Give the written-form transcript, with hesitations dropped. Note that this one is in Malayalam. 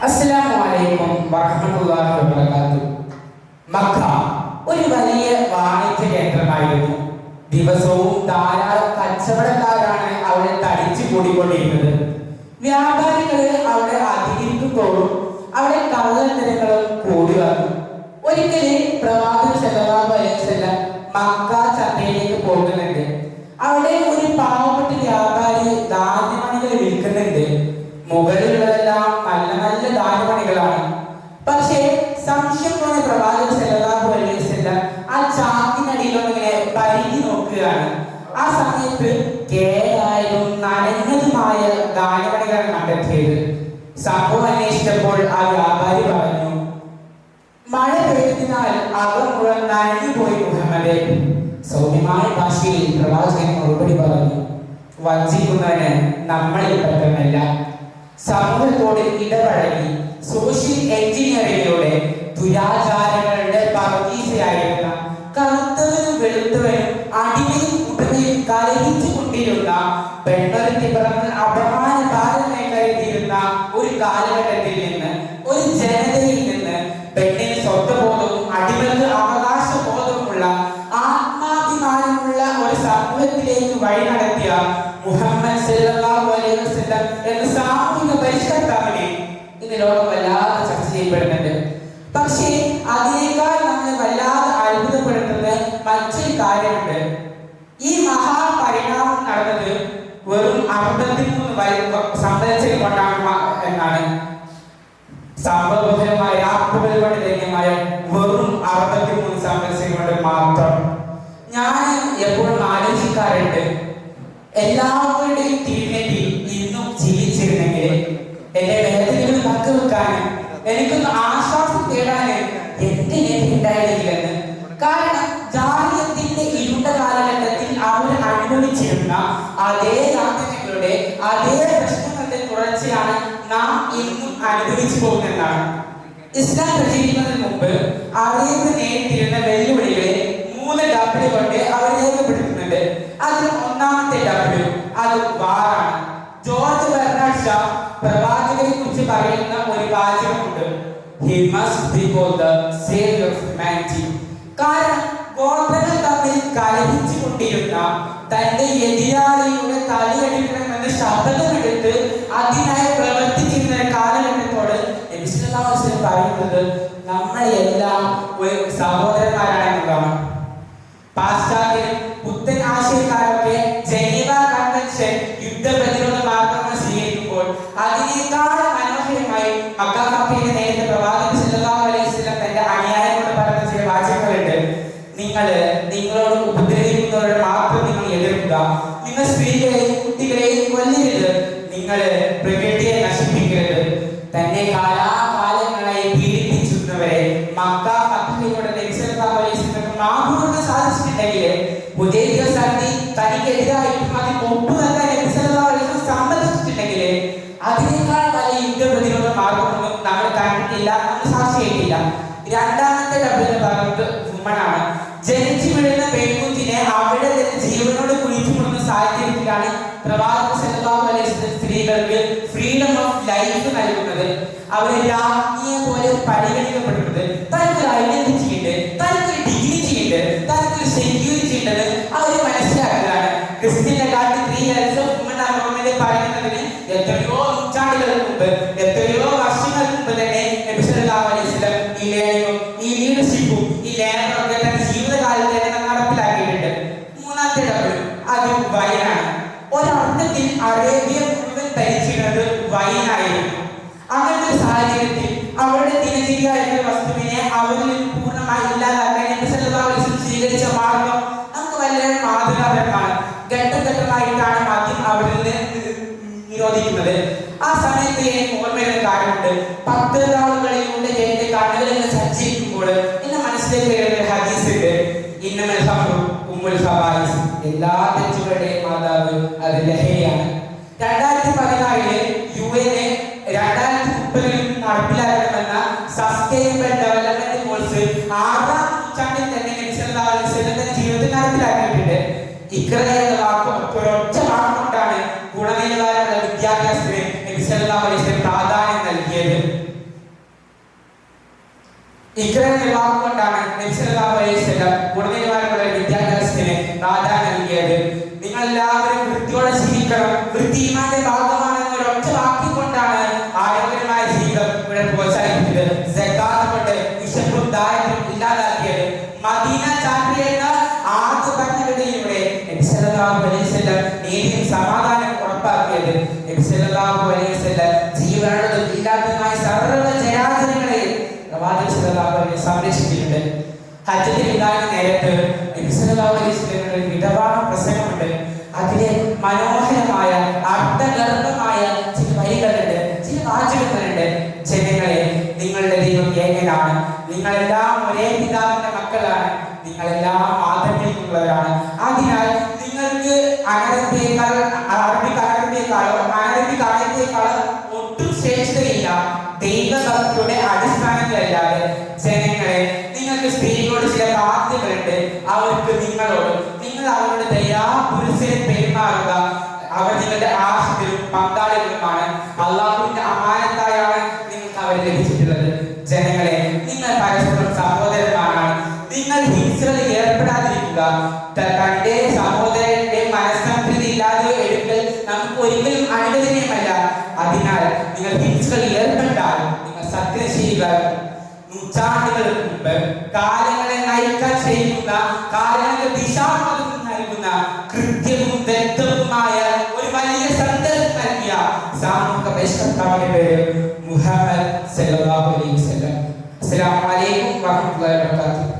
അസ്സലാമു അലൈക്കും വറഹ്മത്തുള്ളാഹി വബറകാതുഹു. മക്ക ഒരു വലിയ വാണിജ്യ കേന്ദ്രമായിരുന്നു. ദിവസവും ധാരാളം കച്ചവടക്കാരാണ് അവിടെ തടിച്ചു കൂടിക്കൊണ്ടിരുന്നത്. വ്യാപാരികൾ അവിടെ അധികരിക്കുമ്പോഴും അവിടെ കള്ളത്തരങ്ങളും കൂടി വന്നു. ഒരിക്കലും പ്രവാചകൻ സല്ലല്ലാഹു അലൈഹി വസല്ലം മക്ക ചന്തയിലേക്ക് പോകുന്നുണ്ട്. അവിടെ ഒരു പാവപ്പെട്ട വ്യാപാരി ധാന്യമണികൾ വിൽക്കുന്നുണ്ട്. മുകളിലുള്ളതെല്ലാം നല്ല നല്ല ധാന്യമണികളാണ്. പക്ഷേ സംശയം തോന്നിയ പ്രവാചകൻ സല്ലല്ലാഹു അലൈഹി വസല്ലം ആ ചാക്കിനടിയിലൊന്നിങ്ങനെ പരിധി നോക്കുകയാണ്. ആ സമയത്ത് കേടായതും നനഞ്ഞതുമായ ധാന്യമണികൾ കണ്ടെത്തിയത്. സംഭവം അന്വേഷിച്ചപ്പോൾ ആ വ്യാപാരി പറഞ്ഞു, മഴ പെയ്തതിനാൽ അകം മുഴുവൻ നനഞ്ഞു പോയി മുഹമ്മദേ. സൗമ്യമായ ഭാഷയിൽ പ്രവാചകൻ മറുപടി പറഞ്ഞു, വഞ്ചിക്കുന്നവന് നമ്മളിൽ പറ്റുന്നില്ല. സമൂഹത്തോട് ഇടപഴകി സോഷ്യൽ എഞ്ചിനീയറിംഗിലൂടെ ദുരാചാരങ്ങളുടെ പർവീസയായിരുന്ന കറുത്തവനും വെളുത്തവനും അടിമയും ഉടമയും കലഹിച്ചു കൊണ്ടിരുന്ന പെണ്ണൊരുത്തി പിറന്ന് അപമാനഭാരമായി കരുതിയിരുന്ന ഒരു കാലഘട്ടത്തിൽ നിന്ന്, ഒരു ജനതയിൽ നിന്ന് പെണ്ണിന് സ്വത്വബോധവും അടിമക്ക് അവകാശബോധവുമുള്ള ആത്മാഭിമാനമുള്ള ഒരു സമൂഹത്തിലേക്ക് വഴി നടത്തിയ മുഹമ്മദ് സല്ലല്ലാഹു അലൈഹി വസല്ലം എന്ന സാമൂഹിക പരിഷ്കർത്താവിനെ ഇന്ന് ലോകം വല്ലാതെ ചർച്ച ചെയ്യപ്പെടുന്നുണ്ട്. പക്ഷേ അതിനേക്കാൾ നമ്മളെ വല്ലാതെ അത്ഭുതപ്പെടുത്തുന്ന മറ്റൊരു കാര്യമുണ്ട്. ഈ മഹാപരിണാമം നടന്നത് വെറും 63 സംവത്സരം കൊണ്ടാണ് എന്നാണ്. സംഭവബഹുലമായ രാപ്പകൽ കൊണ്ട് ധന്യമായ വെറും 63 സംവത്സരം കൊണ്ട് മാത്രം. ഞാൻ എപ്പോഴും ആലോചിക്കാറുണ്ട്, എല്ലാവരുടെയും തിരുനെറ്റി ഇന്നും ജീവിച്ചിരുന്നെങ്കിൽ എന്റെ വേദനകൾ പങ്കുവെക്കാനും എനിക്കൊന്ന് ആശ്വാസം തേടാനും എന്റെ നെറ്റി ഉണ്ടായിരുന്നില്ലെന്ന്. കാരണം ജാഹിലിയ്യത്തിന്റെ ഇരുണ്ട കാലഘട്ടത്തിൽ അവർ അനുഭവിച്ചിരുന്ന അതേ യാതനകളുടെ അതേ പ്രശ്നങ്ങളുടെ തുടർച്ചയാണ് നാം ഇന്നും അനുഭവിച്ചു പോകുന്നതെന്നാണ്. ഇസ്ലാം പ്രചരിക്കുന്നതിന് മുമ്പ് അറേബ്യ നേരിട്ടിരുന്ന വെല്ലുവിളികളെ 3 W കൊണ്ട് അവർ രേഖപ്പെടുത്തുന്നുണ്ട്. അതിൽ ഒന്നാമത്തെ W അത് വാറാണ്. ജോർജ് ബെർണാഡ് ഷാ പ്രവാചകനെ കുറിച്ച് പറയുന്ന ഒരു വാചകമുണ്ട്, he must be called the savior of humanity. കാരണം ഗോത്രങ്ങൾ തമ്മിൽ കലഹിച്ചു കൊണ്ടിരുന്ന തന്റെ എതിരാളിയുടെ തലയെടുക്കണമെന്ന് ശബ്ദമെടുത്ത് അതിനായി പ്രവർത്തിച്ചിരുന്ന കാലഘട്ടത്തോട് നബി സല്ലല്ലാഹു അലൈഹി വസല്ലം പറയുന്നത് നമ്മളെല്ലാം ഒരു സഹോദരന്മാരാണെന്നുള്ളതാണ്. പാശ്ചാത്യരും പുത്തൻ ആശയക്കാരൊക്കെ ജനീവ കൺവെൻഷൻ യുദ്ധ പ്രതിരോധ മാർഗങ്ങൾ സ്വീകരിക്കുമ്പോൾ അതിനേക്കാൾ മനോഹരമായി മക്കയിലെ നേരത്തെ പ്രവാചകൻ സല്ലല്ലാഹു അലൈഹി വസല്ലം തന്റെ അനുയായികളോട് പറഞ്ഞ ചില വാചകങ്ങളുണ്ട്. നിങ്ങളോട് ഉപദ്രവിക്കുന്നവരോട് മാത്രം നിങ്ങൾ എതിർക്കുക, നിങ്ങൾ സ്ത്രീകളെയും കുട്ടികളെയും കൊല്ലരുത്, നിങ്ങൾ പ്രകൃതിയെ നശിപ്പിക്കരുത്. തന്നെ കാലാകാലങ്ങളായി പീഡിപ്പിച്ചിരുന്നവരെ മക്കയിലൂടെ നബി സല്ലല്ലാഹു അലൈഹി വസല്ലം മാതൃക സാധിച്ചിട്ടുണ്ടെങ്കിൽ ഹുദൈബിയ സന്ധി തനിക്കെതിരായിട്ടും അതിൽ ഒപ്പ് നൽകാൻ നബി സല്ലല്ലാഹു അലൈഹി വസല്ലം സമ്മതിച്ചിട്ടുണ്ടെങ്കിൽ അതിനേക്കാൾ വലിയ യുദ്ധ പ്രതിരോധ മാർഗമൊന്നും നമ്മൾ കണ്ടിട്ടില്ല, നമ്മൾ സാക്ഷിയായിട്ടില്ല. രണ്ടാമത്തെ ഡബിൾ എന്ന് പറയുന്നത് വുമണാണ്. ജനിച്ചു വീഴുന്ന പെൺകുഞ്ഞിനെ അവിടെ തന്നെ ജീവനോട് കുഴിച്ചുകൊടുക്കുന്ന സാഹചര്യത്തിലാണ് പ്രവാചകൻ സല്ലല്ലാഹു അലൈഹി വസല്ലം സ്ത്രീകൾക്ക് ഫ്രീഡം ഓഫ് ലൈഫ് നൽകുന്നത്. അവരെ രാജ്ഞിയെ പോലെ പരിഗണിക്കപ്പെടുന്നത്. തനിക്കൊരു ഐഡന്റിറ്റി ഉണ്ട്, തനിക്കൊരു ഡിഗ്നിറ്റി ഉണ്ട്, തനിക്കൊരു സെക്യൂരിറ്റി ഉണ്ടെന്ന് അവർ മനസ്സിലാക്കുകയാണ്. ക്രിസ്ത്യന്റെ കാലത്ത് 3 years of women empowerment പറയുന്നതിന് എത്രയോ നൂറ്റാണ്ടുകൾക്ക് മുമ്പ്, എത്രയോ വർഷങ്ങൾക്ക് മുമ്പ് തന്നെ നബി സല്ലല്ലാഹു അലൈഹി വസല്ലം ഈ ലേണിങ്ങും ഈ ലീഡർഷിപ്പും ഈ ലേബറൊക്കെ തന്റെ ജീവിതകാലത്ത് തന്നെ നടപ്പിലാക്കിയിട്ടുണ്ട്. മൂന്നാമത്തെ ഡബിൾ അത് വൈനാണ്. ഒരർത്ഥത്തിൽ അറേബ്യ മുഴുവൻ ഭരിച്ചിരുന്നത് വൈനായിരുന്നു. അങ്ങനത്തെ സാഹചര്യത്തിൽ അവരുടെ ദിനചര്യ വസ്തുവിനെ അവരിൽ നിന്ന് പൂർണ്ണമായി ഇല്ലാതാക്കാൻ നബി സല്ലല്ലാഹു അലൈഹി വസല്ലം സ്വീകരിച്ച മാർഗം നമുക്ക് വളരെ മാതൃകാപരമാണ്. ഘട്ടഘട്ടമായിട്ടാണ് ആദ്യം അവരിൽ നിന്ന് നിരോധിക്കുന്നത്. ആ സമയത്ത് എനിക്ക് ഓർമ്മയുള്ള കാര്യമുണ്ട്. 10 നാളുകളിലൂടെ എന്റെ കണ്ണുകളിൽ സഞ്ചരിക്കുമ്പോൾ എന്റെ മനസ്സിലേക്ക് വരുന്ന ഒരു ഹദീസ് ഉണ്ട്, ഇന്നമൽ ഖംറു ഉമ്മുൽ ഖബായിസ്. എല്ലാ തെറ്റുകളുടെയും മാതാവ് അത് ലഹരിയാണ്. 2014 UN 2030 നടപ്പിലാക്കണമെന്ന സസ്റ്റൈനബിൾ ഡെവലപ്മെന്റ് ഗോൾസ് 6ാം നൂറ്റാണ്ടിൽ തന്നെ നബി സല്ലല്ലാഹു അലൈഹി വസല്ലം ജീവിതത്തിൽ നടപ്പിലാക്കിയിട്ടുണ്ട്. ഇഖ്റ എന്ന വാക്ക് ഒരൊറ്റ വാക്കുകൊണ്ടാണ് ഗുണനിലവാരമുള്ള വിദ്യാഭ്യാസത്തിന് നബി സല്ലല്ലാഹു അലൈഹി വസല്ലം പ്രാധാന്യം നൽകിയത്. ഇക്കരം വാക്കുകൊണ്ടാണ് നബി സല്ലല്ലാഹു അലൈഹി വസല്ലം ഗുണനിലവാരമുള്ള വിദ്യാഭ്യാസത്തിന് പ്രാധാന്യം നൽകിയത്. നിങ്ങൾ എല്ലാവരും വൃത്തിയോടെ ജീവിക്കണം, വൃത്തി ഈമാന്റെ ഭാഗമാണെന്ന ഒരൊറ്റ വാക്യം കൊണ്ടാണ് ആരോഗ്യമായ ജീവിതം ഇവിടെ പ്രോത്സാഹിപ്പിച്ചത്. സക്കാത്ത് കൊണ്ട് വിശപ്പും ദാരിദ്ര്യം ഇല്ലാതാക്കിയത്. മദീന ചാപ്റ്റർ എന്ന ആദ്യ ഭരണഘടനയിലൂടെ നബി സല്ലല്ലാഹു അലൈഹി വസല്ലം നീതിയും സമാധാനം ഉറപ്പാക്കിയത്. നബി സല്ലല്ലാഹു അലൈഹി വസല്ലം ജീവനുള്ളതും ഇല്ലാത്തതുമായ സർവ്വ ചരാചരങ്ങളെ പ്രവാചകൻ സല്ലല്ലാഹു അലൈഹി വസല്ലം സംരക്ഷിച്ചിട്ടുണ്ട്. ഹജ്ജത്തിൽ ഉണ്ടാകുന്ന നേരത്ത് നബി സല്ലല്ലാഹു അലൈഹി വസല്ലം വിധവാന പ്രസംഗമുണ്ട്. അതിലെ മനോഹരമായ അർത്ഥഗർഭമായ ചില വരികളുണ്ട്, ചില വാചകങ്ങളുണ്ട്. ജനങ്ങളെ, നിങ്ങളുടെ ദൈവം ഏകനാണ്, നിങ്ങളെല്ലാം ഒരേ പിതാവിന്റെ മക്കളാണ്, നിങ്ങളെല്ലാം മാതൃകയുള്ളവരാണ്. അതിനാൽ നിങ്ങൾക്ക് അനരബിയേക്കാളോ അനരബിക്കാലത്തേക്കാളോ ഒട്ടും ശ്രേഷ്ഠതയില്ല. ദൈവഭക്തിയുടെ അടിസ്ഥാനത്തിലല്ലാതെ. ജനങ്ങളെ, നിങ്ങൾക്ക് സ്ത്രീകളോട് ചില ബാധ്യതകളുണ്ട്. അവർക്ക് നിങ്ങളോട് നിങ്ങൾ അവരുടെ ദയാപുരുഷനെ പെരുമാറുക. അവർ നിങ്ങളുടെ ആശയത്തിലും പങ്കാളികളുമാണ്. അള്ളാഹുവിന്റെ അമാനത്തായാണ് നിങ്ങൾക്ക് അവരെ ലഭിച്ചിട്ടുള്ളത്. ജനങ്ങളെ, നിങ്ങൾ പരസ്പരം സഹോദരന്മാരാണ്. നിങ്ങൾ ഹിംസകളിൽ ഏർപ്പെടാതിരിക്കുക. തന്റെ സഹോദരന്റെ മനസ്സംതൃപ്തി ഇല്ലാതെ എടുക്കൽ നമുക്ക് ഒരിക്കലും അനുവദനീയമല്ല. അതിനാൽ നിങ്ങൾ ഹിംസകളിൽ ഏർപ്പെട്ടാൽ നിങ്ങൾ സത്യശീലർ. നൂറ്റാണ്ടുകൾക്ക് മുമ്പ് കാലങ്ങളെ നയിക്കാൻ ചെയ്യുന്ന, കാലങ്ങൾക്ക് ദിശാബോധം നൽകുന്ന, കൃത്യവും വ്യക്തവുമായ ഒരു വലിയ സന്ദേശം നൽകിയ സാമൂഹിക പരിഷ്കർത്താവിന്റെ പേര് മുഹമ്മദ് സല്ലല്ലാഹു അലൈഹി വസല്ലം. അസ്സലാമു അലൈക്കും വറഹ്മത്തുള്ളാഹി വബറകാതുഹു.